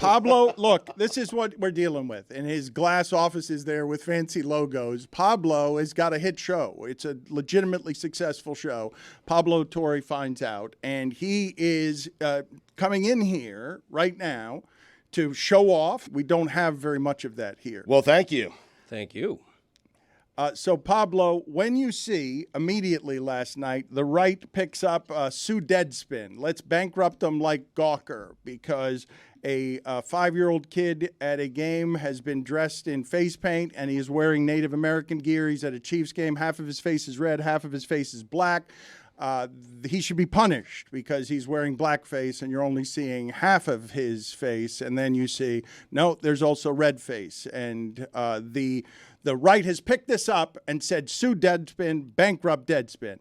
Pablo, look, this is what we're dealing with. And his glass office is there with fancy logos. Pablo has got a hit show. It's a legitimately successful show. Pablo Torre finds out, and he is coming in here right now to show off. We don't have very much of that here. Well, thank you. Thank you. So, Pablo, when you see immediately last night, the right picks up sue Deadspin. Let's bankrupt them like Gawker, because a 5-year-old kid at a game has been dressed in face paint, and he is wearing Native American gear. He's at a Chiefs game. Half of his face is red, half of his face is black. He should be punished because he's wearing blackface and you're only seeing half of his face. And then you see, no, there's also red face. And the right has picked this up and said, sue Deadspin, bankrupt Deadspin.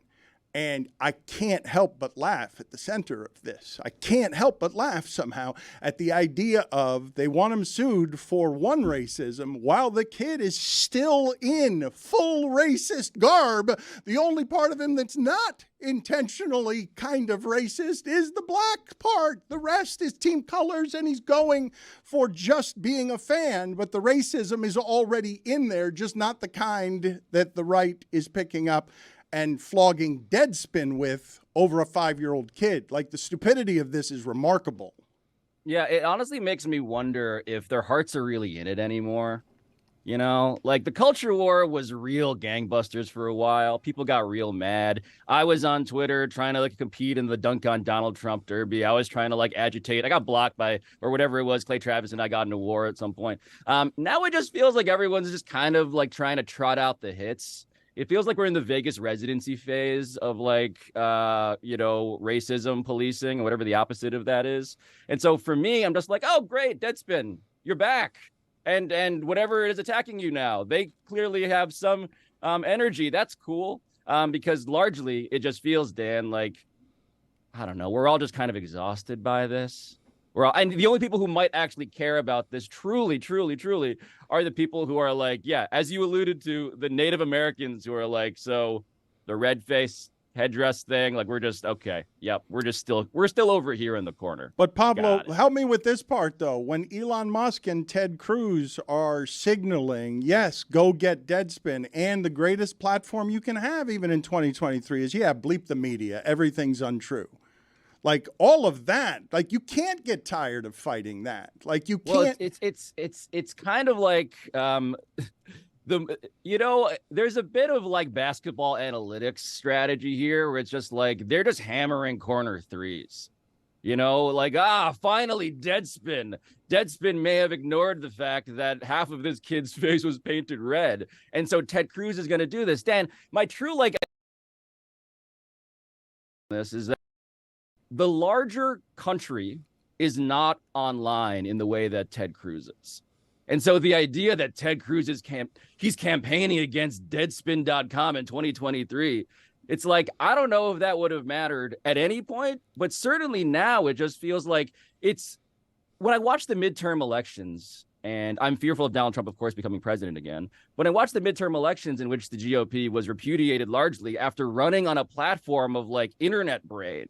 And I can't help but laugh at the center of this. I can't help but laugh somehow at the idea of they want him sued for one racism while the kid is still in full racist garb. The only part of him that's not intentionally kind of racist is the black part. The rest is team colors, and he's going for just being a fan. But the racism is already in there, just not the kind that the right is picking up and flogging Deadspin with over a 5-year-old kid. Like, the stupidity of this is remarkable. Yeah, it honestly makes me wonder if their hearts are really in it anymore. You know, like, the culture war was real gangbusters for a while. People got real mad. I was on Twitter trying to compete in the dunk on Donald Trump derby. I was trying to agitate. I got blocked by, or whatever it was, Clay Travis, and I got in a war at some point. Now it just feels like everyone's just kind of trying to trot out the hits. It feels like we're in the Vegas residency phase of racism policing, or whatever the opposite of that is. And so for me, I'm just like, oh, great, Deadspin, you're back. And whatever it is attacking you now, they clearly have some energy. That's cool. Because largely it just feels, Dan, like, I don't know, we're all just kind of exhausted by this. And the only people who might actually care about this truly, truly, truly are the people who are as you alluded to, the Native Americans who are so the red face headdress thing, we're just, okay, yep, we're still over here in the corner. But Pablo, help me with this part, though. When Elon Musk and Ted Cruz are signaling, yes, go get Deadspin, and the greatest platform you can have even in 2023 is, bleep the media, everything's untrue. All of that, you can't get tired of fighting that. You can't. Well, it's kind of like there's a bit of basketball analytics strategy here where it's just they're just hammering corner threes. Finally, Deadspin. Deadspin may have ignored the fact that half of this kid's face was painted red, and so Ted Cruz is going to do this. Dan, my true this is that the larger country is not online in the way that Ted Cruz is. And so the idea that Ted Cruz is he's campaigning against Deadspin.com in 2023, it's I don't know if that would have mattered at any point, but certainly now it just feels like it's, when I watch the midterm elections, and I'm fearful of Donald Trump, of course, becoming president again. When I watched the midterm elections in which the GOP was repudiated largely after running on a platform of internet brain,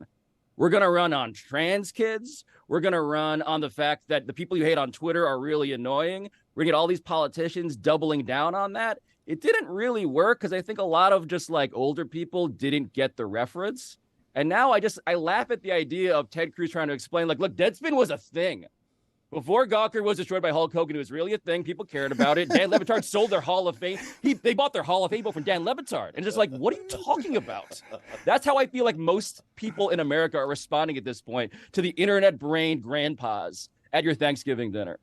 we're going to run on trans kids. We're going to run on the fact that the people you hate on Twitter are really annoying. We're going to get all these politicians doubling down on that. It didn't really work because I think a lot of just older people didn't get the reference. And now I laugh at the idea of Ted Cruz trying to explain, look, Deadspin was a thing. Before Gawker was destroyed by Hulk Hogan, it was really a thing. People cared about it. Dan Le Batard sold their Hall of Fame. They bought their Hall of Fame from Dan Le Batard. And it's just what are you talking about? That's how I feel most people in America are responding at this point to the internet-brained grandpas at your Thanksgiving dinner.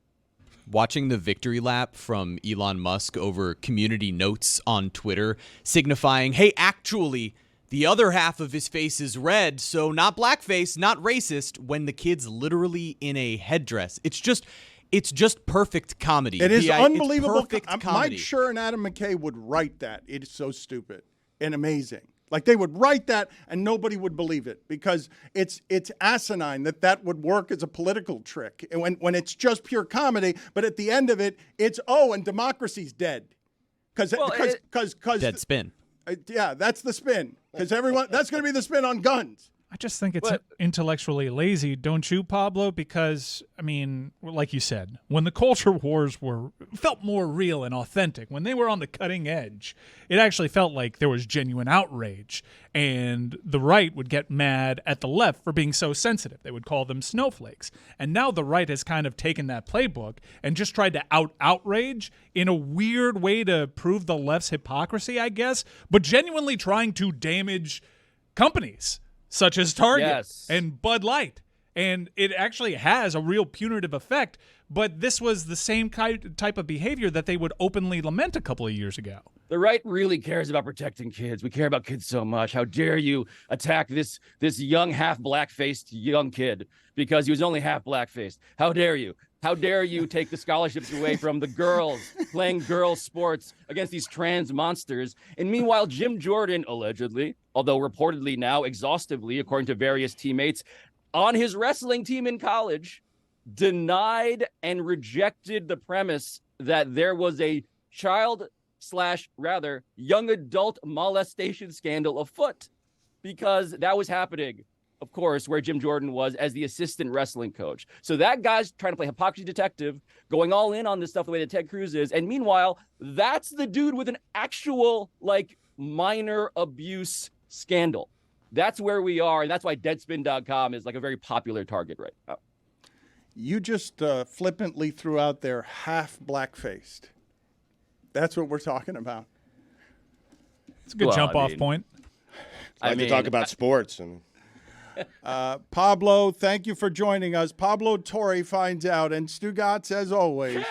Watching the victory lap from Elon Musk over community notes on Twitter signifying, hey, actually, the other half of his face is red, so not blackface, not racist, when the kid's literally in a headdress. It's just perfect comedy. It is unbelievable. Perfect comedy. Mike Schur and Adam McKay would write that. It is so stupid and amazing. They would write that and nobody would believe it because it's asinine that would work as a political trick. And when it's just pure comedy, but at the end of it, it's, and democracy's dead. Because Dead spin. Yeah, that's the spin. Because that's going to be the spin on guns. I just think it's intellectually lazy, don't you, Pablo? Because, I mean, like you said, when the culture wars felt more real and authentic, when they were on the cutting edge, it actually felt like there was genuine outrage. And the right would get mad at the left for being so sensitive. They would call them snowflakes. And now the right has kind of taken that playbook and just tried to outrage in a weird way to prove the left's hypocrisy, I guess, but genuinely trying to damage companies such as Target and Bud Light. And it actually has a real punitive effect, but this was the same type of behavior that they would openly lament a couple of years ago. The right really cares about protecting kids. We care about kids so much. How dare you attack this young, half black-faced young kid because he was only half black-faced? How dare you? How dare you take the scholarships away from the girls playing girls' sports against these trans monsters? And meanwhile, Jim Jordan, allegedly, although reportedly now exhaustively, according to various teammates, on his wrestling team in college, denied and rejected the premise that there was a child/rather young adult molestation scandal afoot, because that was happening, of course, where Jim Jordan was as the assistant wrestling coach. So that guy's trying to play hypocrisy detective, going all in on this stuff the way that Ted Cruz is. And meanwhile, that's the dude with an actual, like, minor abuse scandal. That's where we are. And that's why Deadspin.com is like a very popular target right now. You just flippantly threw out there half black-faced. That's what we're talking about. It's a good jump-off point. I like to talk about sports. And Pablo, thank you for joining us. Pablo Torre finds out. And Stugotz, as always,